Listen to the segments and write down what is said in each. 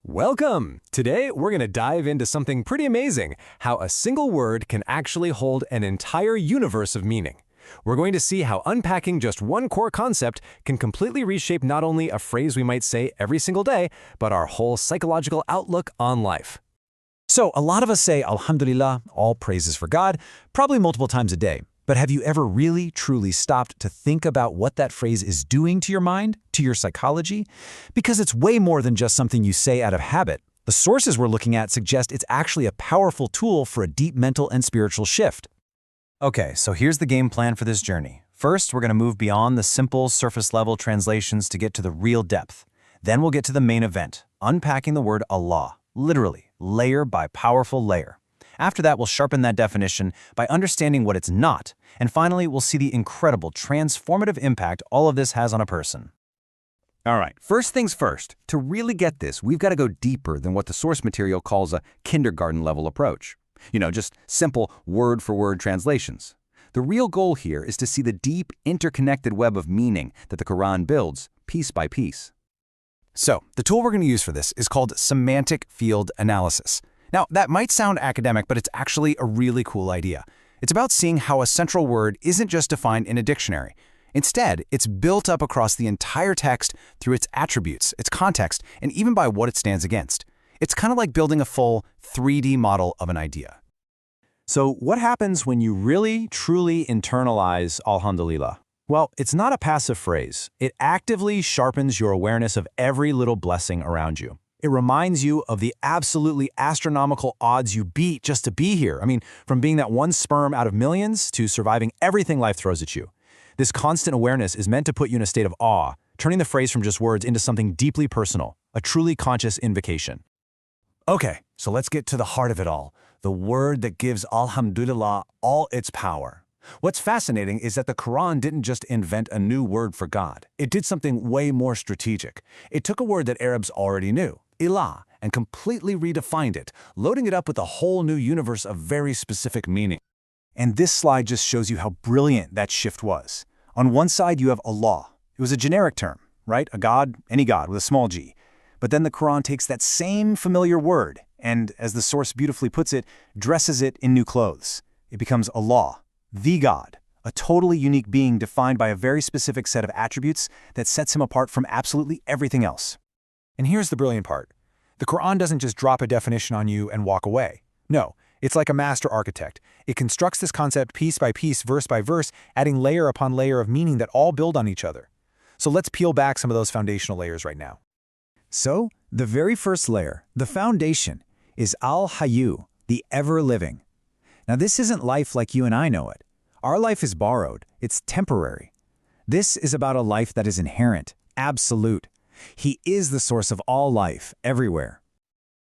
Welcome! Today, we're going to dive into something pretty amazing, how a single word can actually hold an entire universe of meaning. We're going to see how unpacking just one core concept can completely reshape not only a phrase we might say every single day, but our whole psychological outlook on life. So, a lot of us say, Alhamdulillah, all praises for God, probably multiple times a day. But have you ever really, truly stopped to think about what that phrase is doing to your mind, to your psychology? Because it's way more than just something you say out of habit. The sources we're looking at suggest it's actually a powerful tool for a deep mental and spiritual shift. Okay, so here's the game plan for this journey. First, we're going to move beyond the simple surface-level translations to get to the real depth. Then we'll get to the main event, unpacking the word Allah, literally, layer by powerful layer. After that, we'll sharpen that definition by understanding what it's not. And finally, we'll see the incredible, transformative impact all of this has on a person. All right, first things first. To really get this, we've got to go deeper than what the source material calls a kindergarten-level approach. Just simple word-for-word translations. The real goal here is to see the deep, interconnected web of meaning that the Quran builds, piece by piece. So, the tool we're going to use for this is called Semantic Field Analysis. Now, that might sound academic, but it's actually a really cool idea. It's about seeing how a central word isn't just defined in a dictionary. Instead, it's built up across the entire text through its attributes, its context, and even by what it stands against. It's kind of like building a full 3D model of an idea. So what happens when you really, truly internalize Alhamdulillah? Well, it's not a passive phrase. It actively sharpens your awareness of every little blessing around you. It reminds you of the absolutely astronomical odds you beat just to be here. From being that one sperm out of millions to surviving everything life throws at you. This constant awareness is meant to put you in a state of awe, turning the phrase from just words into something deeply personal, a truly conscious invocation. Okay, so let's get to the heart of it all, the word that gives Alhamdulillah all its power. What's fascinating is that the Quran didn't just invent a new word for God. It did something way more strategic. It took a word that Arabs already knew, ilah, and completely redefined it, loading it up with a whole new universe of very specific meaning. And this slide just shows you how brilliant that shift was. On one side, you have Allah. It was a generic term, right? A god, any god with a small g. But then the Quran takes that same familiar word and, as the source beautifully puts it, dresses it in new clothes. It becomes Allah, the God, a totally unique being defined by a very specific set of attributes that sets him apart from absolutely everything else. And here's the brilliant part. The Quran doesn't just drop a definition on you and walk away. No, it's like a master architect. It constructs this concept piece by piece, verse by verse, adding layer upon layer of meaning that all build on each other. So let's peel back some of those foundational layers right now. So, the very first layer, the foundation, is Al-Hayyu, the ever-living. Now, this isn't life like you and I know it. Our life is borrowed. It's temporary. This is about a life that is inherent, absolute. He is the source of all life, everywhere.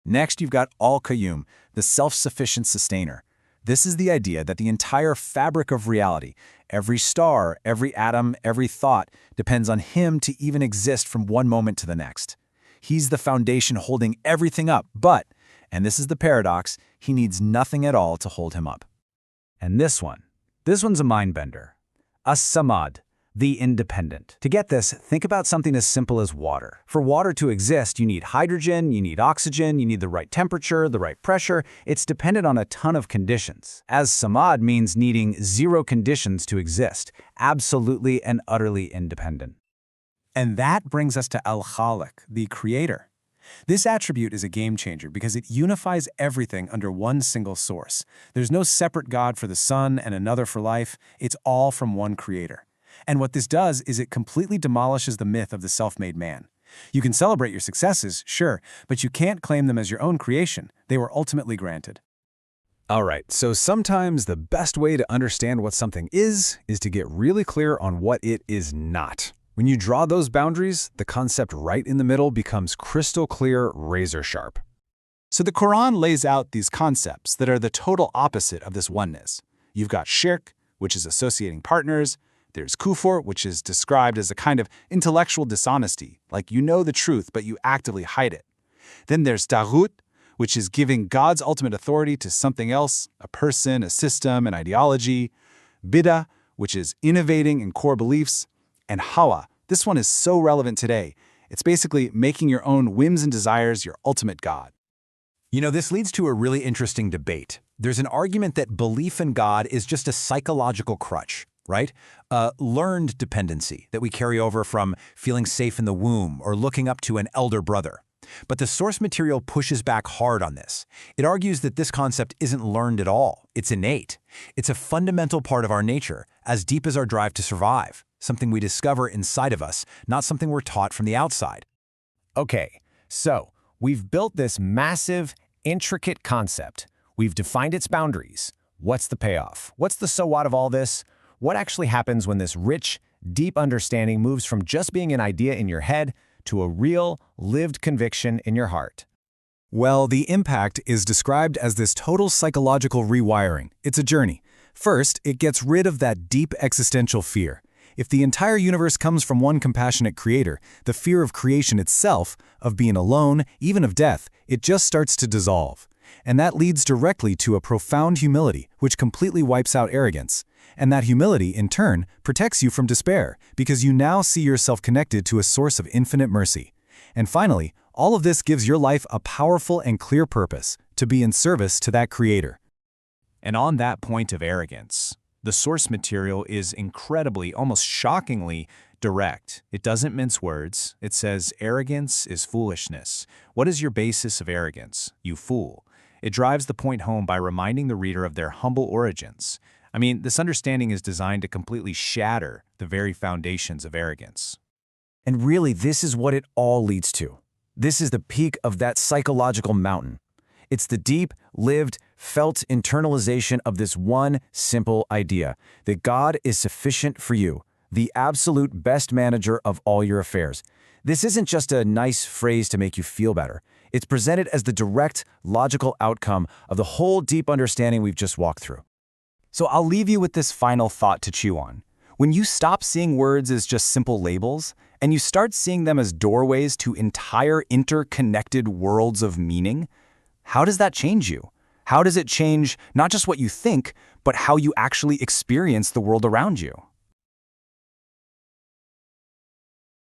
Next, you've got Al-Qayyum, the self-sufficient sustainer. This is the idea that the entire fabric of reality, every star, every atom, every thought, depends on him to even exist from one moment to the next. He's the foundation holding everything up, but, and this is the paradox, he needs nothing at all to hold him up. And this one's a mind-bender. As-Samad, the independent. To get this, think about something as simple as water. For water to exist, you need hydrogen, you need oxygen, you need the right temperature, the right pressure. It's dependent on a ton of conditions. As-Samad means needing zero conditions to exist, absolutely and utterly independent. And that brings us to Al-Khaliq, the creator. This attribute is a game changer because it unifies everything under one single source. There's no separate God for the sun and another for life. It's all from one creator. And what this does is it completely demolishes the myth of the self-made man. You can celebrate your successes, sure, but you can't claim them as your own creation. They were ultimately granted. All right, so sometimes the best way to understand what something is to get really clear on what it is not. When you draw those boundaries, the concept right in the middle becomes crystal clear, razor sharp. So the Quran lays out these concepts that are the total opposite of this oneness. You've got shirk, which is associating partners. There's kufr, which is described as a kind of intellectual dishonesty, like you know the truth, but you actively hide it. Then there's taghut, which is giving God's ultimate authority to something else, a person, a system, an ideology. Bid'ah, which is innovating in core beliefs. And hawa, this one is so relevant today. It's basically making your own whims and desires your ultimate God. You know, this leads to a really interesting debate. There's an argument that belief in God is just a psychological crutch, right? A learned dependency that we carry over from feeling safe in the womb or looking up to an elder brother. But the source material pushes back hard on this. It argues that this concept isn't learned at all. It's innate. It's a fundamental part of our nature, as deep as our drive to survive, something we discover inside of us, not something we're taught from the outside. Okay, so we've built this massive, intricate concept. We've defined its boundaries. What's the payoff? What's the so what of all this? What actually happens when this rich, deep understanding moves from just being an idea in your head to a real, lived conviction in your heart? Well, the impact is described as this total psychological rewiring. It's a journey. First, it gets rid of that deep existential fear. If the entire universe comes from one compassionate creator, the fear of creation itself, of being alone, even of death, it just starts to dissolve. And that leads directly to a profound humility, which completely wipes out arrogance. And that humility, in turn, protects you from despair, because you now see yourself connected to a source of infinite mercy. And finally, all of this gives your life a powerful and clear purpose, to be in service to that creator. And on that point of arrogance, the source material is incredibly, almost shockingly, direct. It doesn't mince words. It says, arrogance is foolishness. What is your basis of arrogance, you fool? It drives the point home by reminding the reader of their humble origins. I mean, this understanding is designed to completely shatter the very foundations of arrogance. And really, this is what it all leads to. This is the peak of that psychological mountain. It's the deep, lived, felt internalization of this one simple idea, that God is sufficient for you, the absolute best manager of all your affairs. This isn't just a nice phrase to make you feel better. It's presented as the direct, logical outcome of the whole deep understanding we've just walked through. So I'll leave you with this final thought to chew on. When you stop seeing words as just simple labels, and you start seeing them as doorways to entire interconnected worlds of meaning, how does that change you? How does it change not just what you think, but how you actually experience the world around you?